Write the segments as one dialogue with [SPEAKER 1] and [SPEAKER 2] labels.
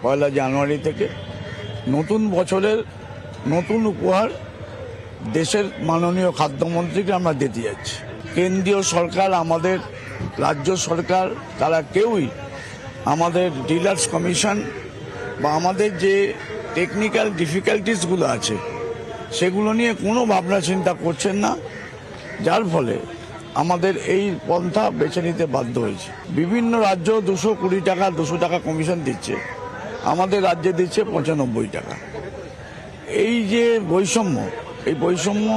[SPEAKER 1] পয়লা জানুয়ারি থেকে নতুন বছরের নতুন উপহার দেশের মাননীয় খাদ্যমন্ত্রীকে আমরা দিতে যাচ্ছি। কেন্দ্রীয় সরকার, আমাদের রাজ্য সরকার, তারা কেউই আমাদের ডিলার্স কমিশন বা আমাদের যে টেকনিক্যাল ডিফিকাল্টিসগুলো আছে সেগুলো নিয়ে কোনো ভাবনা চিন্তা করছেন না, যার ফলে আমাদের এই পন্থা বেছে নিতে বাধ্য হয়েছে। বিভিন্ন রাজ্য 220 টাকা 200 টাকা কমিশন দিচ্ছে, আমাদের রাজ্যে দিচ্ছে 95 টাকা। এই যে বৈষম্য, এই বৈষম্য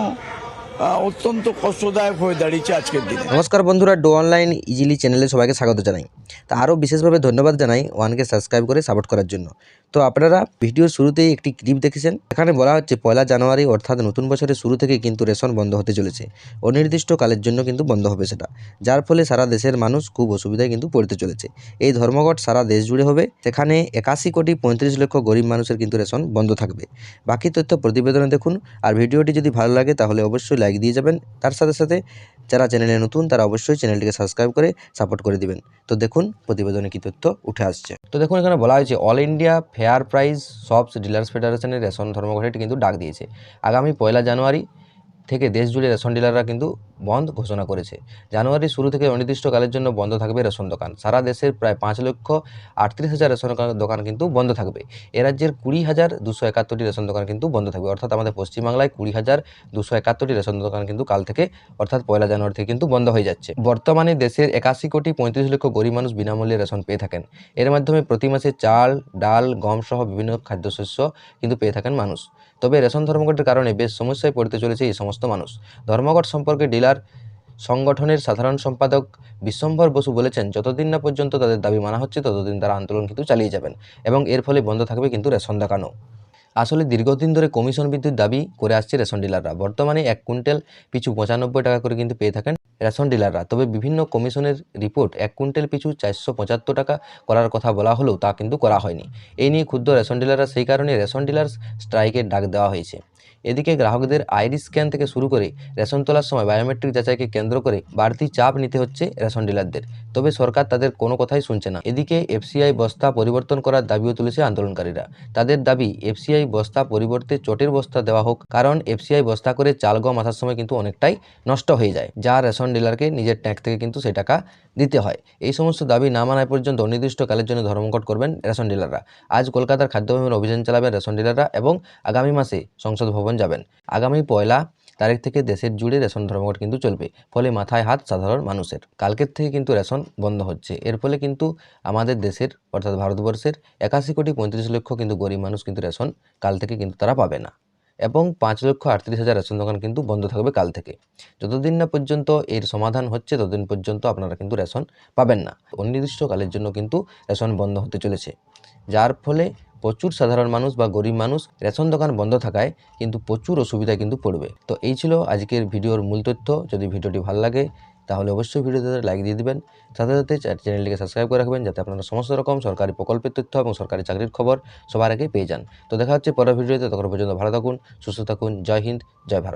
[SPEAKER 1] অত্যন্ত কষ্টদায়ক হয়ে দাঁড়িয়েছে আজকের দিনে।
[SPEAKER 2] নমস্কার বন্ধুরা, ডো অনলাইন ইজিলি চ্যানেলে সবাইকে স্বাগত জানাই। তা আরও বিশেষভাবে ধন্যবাদ জানাই ওয়ানকে সাবস্ক্রাইব করে সাপোর্ট করার জন্য। তো আপনারা ভিডিওর শুরুতেই একটি ক্লিপ দেখেছেন, এখানে বলা হচ্ছে পয়লা জানুয়ারি অর্থাৎ নতুন বছরের শুরু থেকে কিন্তু রেশন বন্ধ হতে চলেছে। অনির্দিষ্টকালের জন্য কিন্তু বন্ধ হবে সেটা, যার ফলে সারা দেশের মানুষ খুব অসুবিধায় কিন্তু পড়তে চলেছে। এই ধর্মঘট সারা দেশ জুড়ে হবে, সেখানে 81 কোটি 35 লক্ষ গরিব মানুষের কিন্তু রেশন বন্ধ থাকবে। বাকি তথ্য প্রতিবেদনে দেখুন। আর ভিডিওটি যদি ভালো লাগে তাহলে অবশ্যই লাইক দিয়ে যাবেন। তার সাথে সাথে যারা চ্যানেলে নতুন তারা অবশ্যই চ্যানেলটিকে সাবস্ক্রাইব করে সাপোর্ট করে দিবেন। তো দেখুন প্রতিবেদনে কি তথ্য উঠে আসছে। তো দেখুন এখানে বলা হয়েছে all India fair price shops dealers ফেডারেশনের রেশন ধর্মঘটটি কিন্তু ডাক দিয়েছে। আগামী পয়লা জানুয়ারি থেকে দেশ জুড়ে রেশন ডিলাররা কিন্তু বন্ধ ঘোষণা করেছে। জানুয়ারির শুরু থেকে অনির্দিষ্টকালের জন্য বন্ধ থাকবে রেশন দোকান। সারা দেশের প্রায় 5,38,000 রেশন দোকান কিন্তু বন্ধ থাকবে। এ রাজ্যের 20,271টি রেশন দোকান কিন্তু বন্ধ থাকবে। অর্থাৎ আমাদের পশ্চিমবাংলায় 20,271টি রেশন দোকান কিন্তু কাল থেকে অর্থাৎ পয়লা জানুয়ারি থেকে কিন্তু বন্ধ হয়ে যাচ্ছে। বর্তমানে দেশের 81 কোটি 35 লক্ষ গরিব মানুষ বিনামূল্যে রেশন পেয়ে থাকেন। এর মাধ্যমে প্রতি মাসে চাল, ডাল, গম সহ বিভিন্ন খাদ্যশস্য কিন্তু পেয়ে থাকেন মানুষ। তবে রেশন ধর্মঘটের কারণে বেশ সমস্যায় পড়তে চলেছে এই সমস্ত মানুষ। ধর্মঘট সম্পর্কে ডিলার সংগঠনের সাধারণ সম্পাদক বিশ্বম্ভর বসু বলেছেন, যতদিন না পর্যন্ত তাদের দাবি মানা হচ্ছে ততদিন তারা আন্দোলন কিন্তু চালিয়ে যাবেন এবং এর ফলে বন্ধ থাকবে কিন্তু রেশন দোকানও। আসলে দীর্ঘদিন ধরে কমিশন বৃদ্ধির দাবি করে আসছে রেশন ডিলাররা। বর্তমানে 1 কুইন্টাল পিছু 95 টাকা করে কিন্তু পেয়ে থাকেন রেশন ডিলাররা। তবে বিভিন্ন কমিশনের রিপোর্ট 1 কুইন্টাল পিছু 475 টাকা করার কথা বলা হলেও তা কিন্তু করা হয়নি। এই নিয়ে ক্ষুব্ধ রেশন ডিলাররা, সেই কারণে রেশন ডিলার্স স্ট্রাইকের ডাক দেওয়া হয়েছে। এদিকে গ্রাহকদের আইডি স্ক্যান থেকে শুরু করে রেশন তোলার সময় বায়োমেট্রিক যাচাইকে কেন্দ্র করে বাড়তি চাপ নিতে হচ্ছে রেশন ডিলারদের। তবে সরকার তাদের কোনো কথাই শুনছে না। এদিকে এফসিআই বস্তা পরিবর্তন করার দাবিও তুলেছে আন্দোলনকারীরা। তাদের দাবি এফসিআই বস্তা পরিবর্তে চটের বস্তা দেওয়া হোক, কারণ এফসিআই বস্তা করে চাল গম আসার সময় কিন্তু অনেকটাই নষ্ট হয়ে যায়, যা রেশন ডিলারকে নিজের ট্যাঙ্ক থেকে কিন্তু সেই টাকা দিতে হয়। এই সমস্ত দাবি না মানায় পর্যন্ত অনির্দিষ্টকালের জন্য ধর্মঘট করবেন রেশন ডিলাররা। আজ কলকাতার খাদ্য ভবন অভিযান চালাবেন রেশন ডিলাররা এবং আগামী মাসে সংসদ ভবন যাবেন। আগামী পয়লা তারিখ থেকে দেশের জুড়ে রেশন ধর্মঘট কিন্তু চলবে, ফলে মাথায় হাত সাধারণ মানুষের। কালকের থেকে কিন্তু রেশন বন্ধ হচ্ছে। এর ফলে কিন্তু আমাদের দেশের অর্থাৎ ভারতবর্ষের 81 কোটি 35 লক্ষ কিন্তু গরিব মানুষ কিন্তু রেশন কাল থেকে কিন্তু তারা পাবে না এবং 5,38,000 রেশন দোকান কিন্তু বন্ধ থাকবে কাল থেকে। যতদিন না পর্যন্ত এর সমাধান হচ্ছে ততদিন পর্যন্ত আপনারা কিন্তু রেশন পাবেন না। অনির্দিষ্টকালের জন্য কিন্তু রেশন বন্ধ হতে চলেছে, যার ফলে প্রচুর সাধারণ মানুষ বা গরিব মানুষ রেশন দোকান বন্ধ থাকায় কিন্তু প্রচুর অসুবিধায় কিন্তু পড়বে। তো এই ছিল আজকের ভিডিওর মূল তথ্য। যদি ভিডিওটি ভালো লাগে তাহলে অবশ্যই ভিডিওতে লাইক দিয়ে দিবেন, সাথে সাথে চ্যানেলটিকে সাবস্ক্রাইব করে রাখবেন, যাতে আপনারা সমস্ত রকম সরকারি প্রকল্পের তথ্য এবং সরকারি চাকরির খবর সবার আগে পেয়ে যান। তো দেখা হচ্ছে পরের ভিডিওতে, তখন পর্যন্ত ভালো থাকুন, সুস্থ থাকুন। জয় হিন্দ, জয় ভারত।